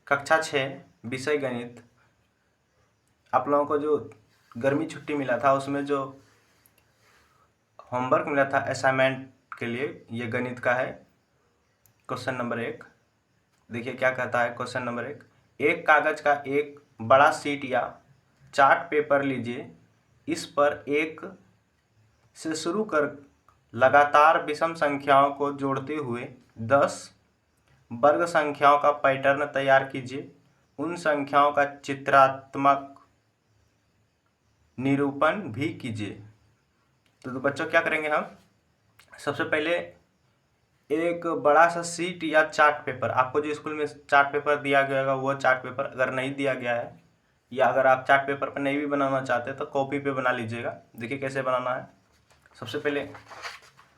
कक्षा 6 विषय गणित। आप लोगों को जो गर्मी छुट्टी मिला था उसमें जो होमवर्क मिला था असाइनमेंट के लिए, ये गणित का है। क्वेश्चन नंबर 1 देखिए क्या कहता है। क्वेश्चन नंबर 1, एक कागज का एक बड़ा शीट या चार्ट पेपर लीजिए। इस पर एक से शुरू कर लगातार विषम संख्याओं को जोड़ते हुए 10 वर्ग संख्याओं का पैटर्न तैयार कीजिए। उन संख्याओं का चित्रात्मक निरूपण भी कीजिए। तो बच्चों क्या करेंगे हम, सबसे पहले एक बड़ा सा शीट या चार्ट पेपर, आपको जो स्कूल में चार्ट पेपर दिया गया होगा वो चार्ट पेपर, अगर नहीं दिया गया है या अगर आप चार्ट पेपर पर नहीं भी बनाना चाहते तो कॉपी पे बना लीजिएगा। देखिए कैसे बनाना है। सबसे पहले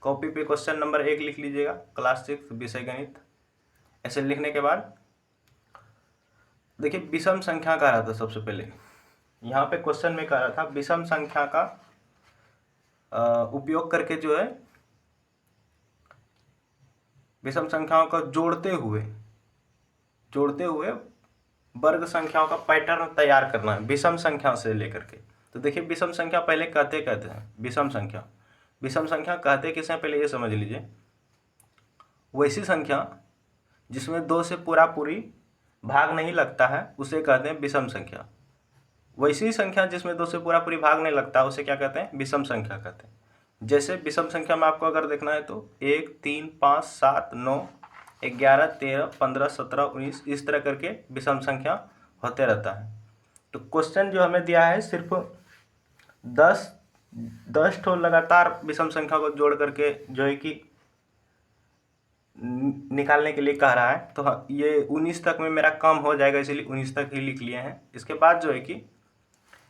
कॉपी पे क्वेश्चन नंबर 1 लिख लीजिएगा, क्लास 6 विषय गणित। ऐसे लिखने के बाद देखिए विषम संख्या कह रहा था। सबसे पहले यहाँ पे क्वेश्चन में कह रहा था विषम संख्या का उपयोग करके जो है विषम संख्याओं को जोड़ते हुए वर्ग संख्याओं का पैटर्न तैयार करना है विषम संख्या से लेकर के। तो देखिए विषम संख्या पहले कहते हैं विषम संख्या कहते किसे हैं, पहले ये समझ लीजिए। वैसी संख्या जिसमें 2 से पूरी भाग नहीं लगता है उसे कहते हैं विषम संख्या। वैसी संख्या जिसमें 2 से पूरी भाग नहीं लगता उसे क्या कहते हैं, विषम संख्या कहते हैं। जैसे विषम संख्या में आपको अगर देखना है तो 1, 3, 5, 7, 9, 11, 13, 15, 17, 19 इस तरह करके विषम संख्या होते रहता है। तो क्वेश्चन जो हमें दिया है सिर्फ 10 ठो लगातार विषम संख्या को जोड़ करके जो है कि निकालने के लिए कह रहा है। तो ये 19 तक में मेरा काम हो जाएगा, इसलिए 19 तक ही लिख लिए हैं। इसके बाद जो है कि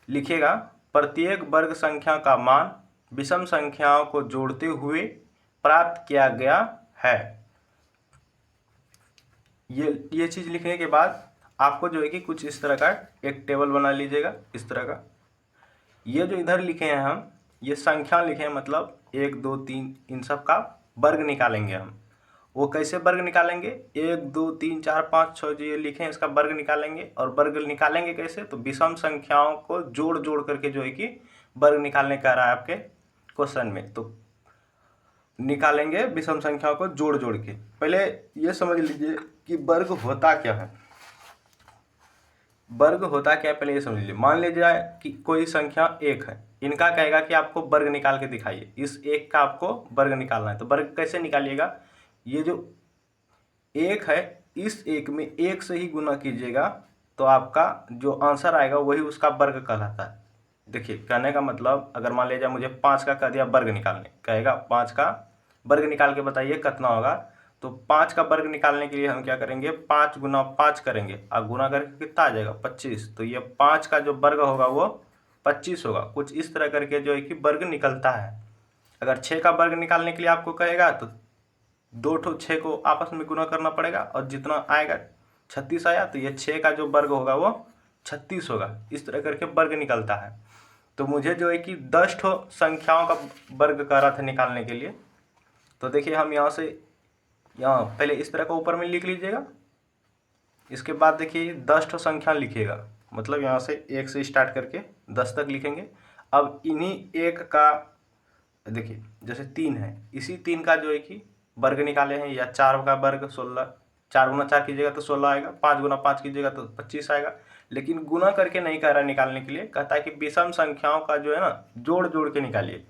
लिखिएगा प्रत्येक वर्ग संख्या का मान विषम संख्याओं को जोड़ते हुए प्राप्त किया गया है। ये चीज़ लिखने के बाद आपको जो है कि कुछ इस तरह का एक टेबल बना लीजिएगा, इस तरह का। ये जो इधर लिखे हैं हम, ये संख्या लिखे हैं, मतलब 1, 2, 3 इन सब का वर्ग निकालेंगे हम। वो कैसे वर्ग निकालेंगे, 1, 2, 3, 4, 5, 6 जो ये लिखे हैं इसका वर्ग निकालेंगे। और वर्ग निकालेंगे कैसे, तो विषम संख्याओं को जोड़ करके जो है कि वर्ग निकालने का रहा है आपके क्वेश्चन में। तो निकालेंगे विषम संख्याओं को जोड़ के। पहले ये समझ लीजिए कि वर्ग होता क्या है। वर्ग होता क्या है पहले ये समझ लीजिए। मान लीजिए कि कोई संख्या 1 है, इनका कहेगा कि आपको वर्ग निकाल के दिखाइए। इस 1 का आपको वर्ग निकालना है। तो वर्ग कैसे निकालिएगा, ये जो 1 है इस 1 में 1 से ही गुना कीजिएगा तो आपका जो आंसर आएगा वही उसका वर्ग कहलाता है। देखिए कहने का मतलब, अगर मान लीजिए मुझे 5 का कह दिया वर्ग निकालने, कहेगा 5 का वर्ग निकाल के बताइए कितना होगा। तो 5 का वर्ग निकालने के लिए हम क्या करेंगे, 5 गुना 5 करेंगे और गुना करके कितना आ जाएगा 25। तो ये 5 का जो वर्ग होगा वो 25 होगा। कुछ इस तरह करके जो है कि वर्ग निकलता है। अगर 6 का वर्ग निकालने के लिए आपको कहेगा तो 2 ठो 6 को आपस में गुना करना पड़ेगा और जितना आएगा 36 आया तो ये 6 का जो वर्ग होगा वो 36 होगा। इस तरह करके वर्ग निकलता है। तो मुझे जो है कि 10 ठो संख्याओं का वर्ग कर रहा था निकालने के लिए। तो देखिए हम यहाँ से यहाँ पहले इस तरह का ऊपर में लिख लीजिएगा। इसके बाद देखिए 10 ठो संख्या लिखिएगा, मतलब यहाँ से 1 से स्टार्ट करके 10 तक लिखेंगे। अब इन्हीं 1 का देखिए जैसे 3 है, इसी 3 का जो है कि वर्ग निकाले हैं, या 4 का वर्ग 16, 4 गुना 4 कीजिएगा तो 16 आएगा, 5 गुना 5 कीजिएगा तो 25 आएगा। लेकिन गुना करके नहीं कह रहा निकालने के लिए, कहता है कि विषम संख्याओं का जो है ना जोड़ के निकालिए।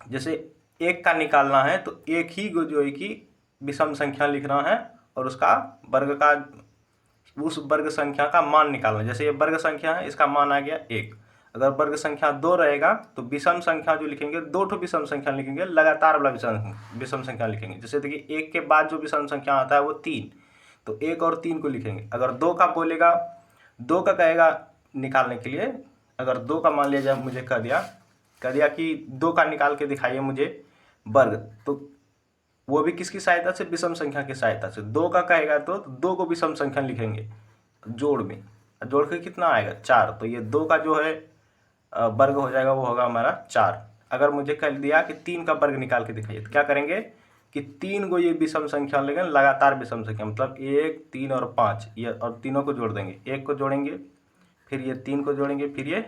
जैसे 1 का निकालना है तो 1 ही जो है कि विषम संख्या लिखना है और उसका वर्ग का, उस वर्ग संख्या का मान निकालना है। जैसे ये वर्ग संख्या है, इसका मान आ गया 1। अगर वर्ग संख्या 2 रहेगा तो विषम संख्या जो लिखेंगे 2 ठो विषम संख्या लिखेंगे, लगातार वाला विषम संख्या लिखेंगे। जैसे देखिए 1 के बाद जो विषम संख्या आता है वो 3, तो 1 और 3 को लिखेंगे। अगर 2 का बोलेगा, 2 का कहेगा निकालने के लिए, अगर 2 का मान लिया मुझे कह दिया कि 2 का निकाल के दिखाइए मुझे वर्ग, तो वो भी किसकी सहायता से, विषम संख्या की सहायता से। 2 का कहेगा तो 2 को विषम संख्या लिखेंगे जोड़ में, जोड़ के कितना आएगा 4। तो ये 2 का जो है वर्ग हो जाएगा वो होगा हमारा 4। अगर मुझे कह दिया कि 3 का वर्ग निकाल के दिखाइए तो क्या करेंगे, कि 3 गो ये विषम संख्या लेंगे, लगातार विषम संख्या, मतलब 1, 3 और 5, ये और तीनों को जोड़ देंगे। 1 को जोड़ेंगे, फिर ये 3 को जोड़ेंगे, फिर ये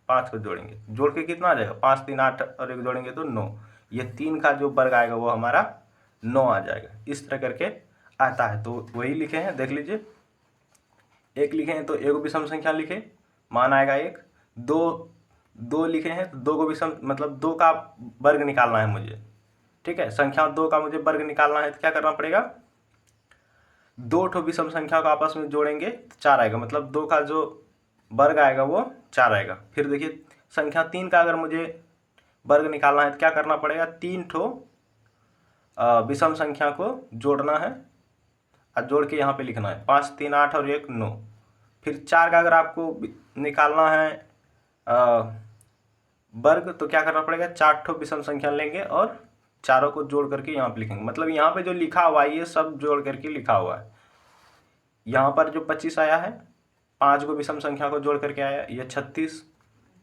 5 को जोड़ेंगे, जोड़ के कितना आ जाएगा, 5, 3, 8 और 1 जोड़ेंगे तो 9। ये 3 का जो वर्ग आएगा वो हमारा 9 आ जाएगा। इस तरह करके आता है। तो वही लिखे हैं, देख लीजिए। 1 लिखे हैं तो 1 विषम संख्या लिखे, मान आएगा 1। 2 लिखे हैं तो 2 को विषम, मतलब 2 का वर्ग निकालना है मुझे, ठीक है। संख्या 2 का मुझे वर्ग निकालना है तो क्या करना पड़ेगा, 2 ठो विषम संख्या को आपस में जोड़ेंगे तो 4 आएगा, मतलब 2 का जो वर्ग आएगा वो 4 आएगा। फिर देखिए संख्या 3 का अगर मुझे वर्ग निकालना है तो क्या करना पड़ेगा, 3 ठो विषम संख्या को जोड़ना है और जोड़ के यहाँ पे लिखना है, 5, 3, 8 और 1, 9। फिर 4 का अगर आपको निकालना है वर्ग तो क्या करना पड़ेगा, 4 ठो विषम संख्या लेंगे और चारों को जोड़ करके यहाँ पे लिखेंगे। मतलब यहाँ पे जो लिखा हुआ है ये सब जोड़ करके लिखा हुआ है। यहाँ पर जो 25 आया है, 5 को विषम संख्या को जोड़ करके आया, ये 36,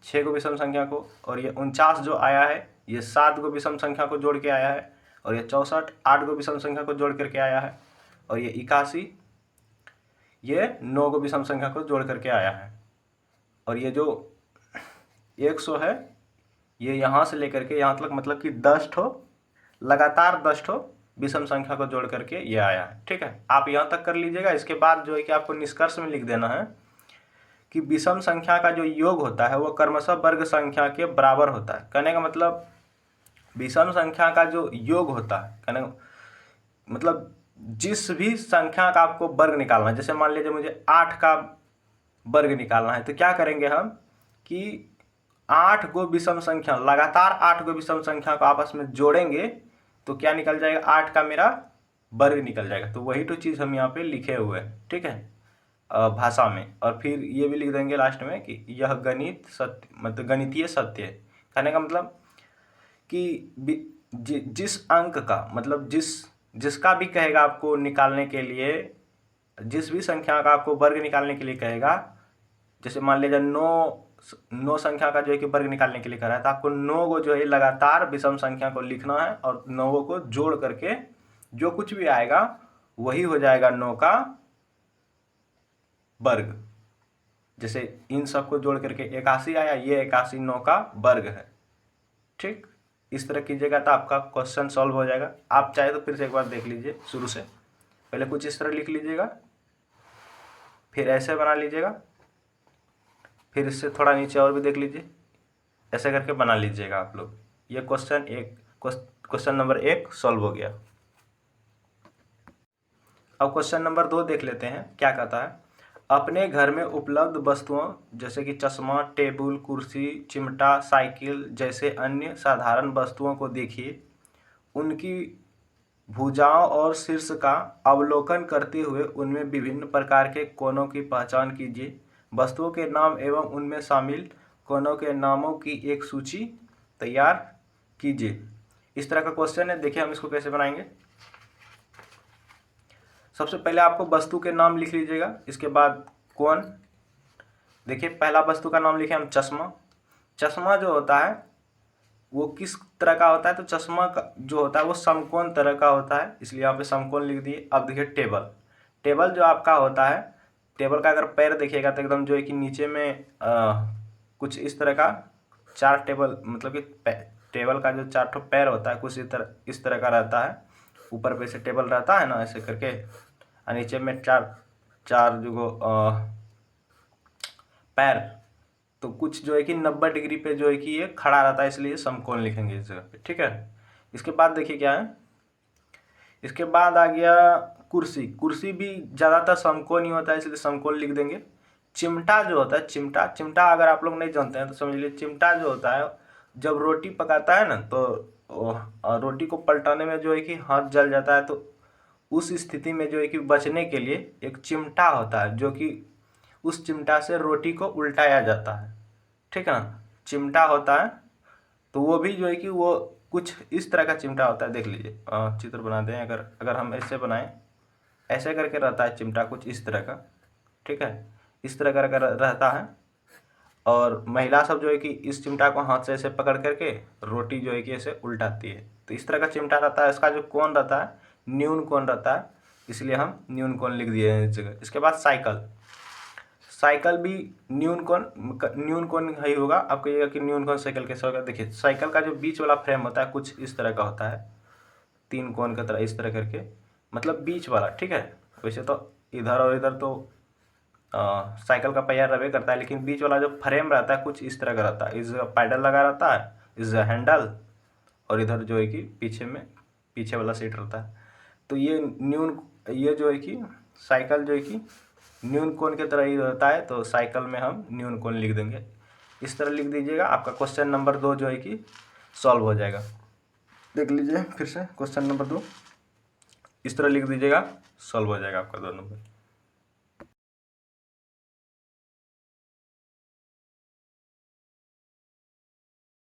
6 को विषम संख्या को, और ये 49 जो आया है ये 7 को विषम संख्या को जोड़ के आया है, और ये 64 8 को विषम संख्या को जोड़ करके आया है, और ये 81 ये 9 को विषम संख्या को जोड़ करके आया है, और ये जो 100 है ये यहाँ से लेकर के यहाँ तक, मतलब कि 10 ठो लगातार 10 ठो विषम संख्या को जोड़ करके ये आया है, ठीक है। आप यहाँ तक कर लीजिएगा। इसके बाद जो है कि आपको निष्कर्ष में लिख देना है कि विषम संख्या का जो योग होता है वो क्रमशः वर्ग संख्या के बराबर होता है। कहने का मतलब विषम संख्या का जो योग होता है, कहने का मतलब जिस भी संख्या का आपको वर्ग निकालना है, जैसे मान लीजिए मुझे 8 का वर्ग निकालना है तो क्या करेंगे हम कि 8 गो विषम संख्या, लगातार 8 गो विषम संख्या को आपस में जोड़ेंगे तो क्या निकल जाएगा, 8 का मेरा वर्ग निकल जाएगा। तो वही तो चीज़ हम यहाँ पे लिखे हुए हैं, ठीक है, भाषा में। और फिर ये भी लिख देंगे लास्ट में कि यह गणित सत्य, मतलब गणितीय सत्य है। कहने का मतलब कि जिस अंक का, मतलब जिसका भी कहेगा आपको निकालने के लिए, जिस भी संख्या का आपको वर्ग निकालने के लिए कहेगा, जैसे मान लीजिए 9 संख्या का जो है कि वर्ग निकालने के लिए कह रहा है तो आपको 9 को जो है लगातार विषम संख्या को लिखना है और 9 को जोड़ करके जो कुछ भी आएगा वही हो जाएगा 9 का वर्ग। जैसे इन सब को जोड़ करके 81 आया, ये 81 9 का वर्ग है, ठीक। इस तरह कीजिएगा तो आपका क्वेश्चन सॉल्व हो जाएगा। आप चाहे तो फिर से एक बार देख लीजिए शुरू से, पहले कुछ इस तरह लिख लीजिएगा, फिर ऐसे बना लीजिएगा, फिर इससे थोड़ा नीचे और भी देख लीजिए, ऐसे करके बना लीजिएगा आप लोग। ये क्वेश्चन नंबर 1 सॉल्व हो गया। अब क्वेश्चन नंबर 2 देख लेते हैं क्या कहता है। अपने घर में उपलब्ध वस्तुओं जैसे कि चश्मा, टेबल, कुर्सी, चिमटा, साइकिल जैसे अन्य साधारण वस्तुओं को देखिए। उनकी भुजाओं और शीर्ष का अवलोकन करते हुए उनमें विभिन्न प्रकार के कोनों की पहचान कीजिए। वस्तुओं के नाम एवं उनमें शामिल कोनों के नामों की एक सूची तैयार कीजिए। इस तरह का क्वेश्चन है। देखिए हम इसको कैसे बनाएंगे। सबसे पहले आपको वस्तु के नाम लिख लीजिएगा, इसके बाद कोण। देखिए पहला वस्तु का नाम लिखे हम चश्मा। चश्मा जो होता है वो किस तरह का होता है, तो चश्मा का जो होता है वो समकोण तरह का होता है, इसलिए यहाँ पे समकोण लिख दिए। अब देखिए टेबल। टेबल जो आपका होता है, टेबल का अगर पैर देखिएगा तो एकदम जो है कि नीचे में कुछ इस तरह का 4 टेबल, मतलब कि टेबल का जो 4 ठो पैर होता है कुछ इस तरह का रहता है। ऊपर पे से टेबल रहता है ना ऐसे करके, और नीचे में चार जो पैर, तो कुछ जो है कि 90 डिग्री पे जो है कि ये खड़ा रहता है, इसलिए समकोण लिखेंगे इस जगह पे, ठीक है। इसके बाद देखिए क्या है, इसके बाद आ गया कुर्सी। कुर्सी भी ज़्यादातर समकोण ही होता है, इसलिए समकोण लिख देंगे। चिमटा जो होता है, चिमटा अगर आप लोग नहीं जानते हैं तो समझ लीजिए, चिमटा जो होता है जब रोटी पकाता है ना तो रोटी को पलटाने में जो है कि हाथ जल जाता है, तो उस स्थिति में जो है कि बचने के लिए एक चिमटा होता है, जो कि उस चिमटा से रोटी को उल्टाया जाता है, ठीक है ना। चिमटा होता है तो वो भी जो है कि वो कुछ इस तरह का चिमटा होता है। देख लीजिए चित्र बना दें, अगर हम ऐसे बनाएं, ऐसे करके रहता है चिमटा कुछ इस तरह का, ठीक है, इस तरह का रहता है। और महिला सब जो है कि इस चिमटा को हाथ से ऐसे पकड़ करके रोटी जो है कि ऐसे उल्टाती है, तो इस तरह का चिमटा रहता है, इसका जो कोण रहता है न्यून कोण रहता है, इसलिए हम न्यून कोण लिख दिए हैं इस जगह। इसके बाद साइकिल, साइकिल भी न्यून कोण ही होगा। आप कहिएगा कि न्यून कोण साइकिल कैसे होगा। देखिए साइकिल का जो बीच वाला फ्रेम होता है कुछ इस तरह का होता है, 3 कोण की तरह इस तरह करके, मतलब बीच वाला, ठीक है। वैसे तो इधर और इधर तो साइकिल का पहिया रहे करता है, लेकिन बीच वाला जो फ्रेम रहता है कुछ इस तरह का रहता है। इस पैडल लगा रहता है, इस हैंडल, और इधर जो है कि पीछे वाला सीट रहता है। तो ये जो है कि साइकिल जो है कि न्यून कोण की तरह ही रहता है, तो साइकिल में हम न्यून कोण लिख देंगे। इस तरह लिख दीजिएगा, आपका क्वेश्चन नंबर 2 जो है कि सॉल्व हो जाएगा। देख लीजिए फिर से क्वेश्चन नंबर 2 इस तरह लिख दीजिएगा, सॉल्व हो जाएगा आपका 2 नंबर।